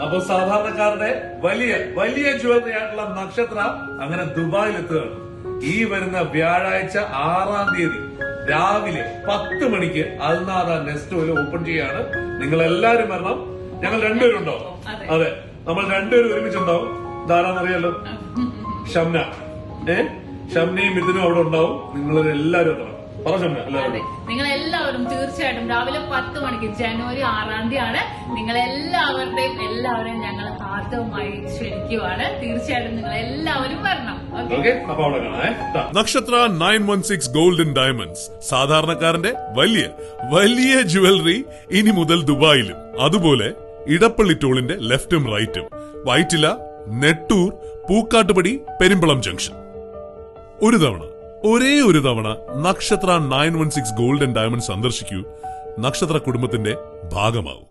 അപ്പൊ സാധാരണക്കാരുടെ വലിയ വലിയ ജ്വല്ലറി ആയിട്ടുള്ള നക്ഷത്ര അങ്ങനെ ദുബായിൽ എത്തുകയാണ്. ഈ വരുന്ന വ്യാഴാഴ്ച 6-ാം തീയതി രാവിലെ 10 മണിക്ക് അൽനാദ നെസ്റ്റോയിൽ ഓപ്പൺ ചെയ്യാണ്. നിങ്ങൾ എല്ലാവരും വരണം. ഞങ്ങൾ രണ്ടുപേരും ഉണ്ടാവും. അതെ, നമ്മൾ രണ്ടുപേരും ഒരുമിച്ചുണ്ടാവും. ധാരാന്നറിയാലോ, ഷംന. ഷംനയും മിഥുനും അവിടെ ഉണ്ടാവും. നിങ്ങൾ എല്ലാവരും ഉണ്ടാവും. നിങ്ങൾ എല്ലാവരും തീർച്ചയായിട്ടും രാവിലെ 10 മണിക്ക് ജനുവരി 6-ാം തീയതിയാണ്. നിങ്ങൾ എല്ലാവരെയും ഞങ്ങൾ ഹാർദവുമായി ക്ഷണിക്കുവാണ്. തീർച്ചയായിട്ടും നിങ്ങൾ എല്ലാവരും വരണം. നക്ഷത്ര 916 ഗോൾഡൻ ഡയമണ്ട്സ്, സാധാരണക്കാരന്റെ വലിയ വലിയ ജുവലറി ഇനി മുതൽ ദുബായിലും. അതുപോലെ ഇടപ്പള്ളി ടോളിന്റെ ലെഫ്റ്റും റൈറ്റും, വൈറ്റില, നെട്ടൂർ, പൂക്കാട്ടുപടി, പെരുമ്പളം ജംഗ്ഷൻ. ഒരേ ഒരു തവണ നക്ഷത്ര 916 ഗോൾഡൻ ഡയമണ്ട് സന്ദർശിക്കൂ. നക്ഷത്ര കുടുംബത്തിന്റെ ഭാഗമാവും.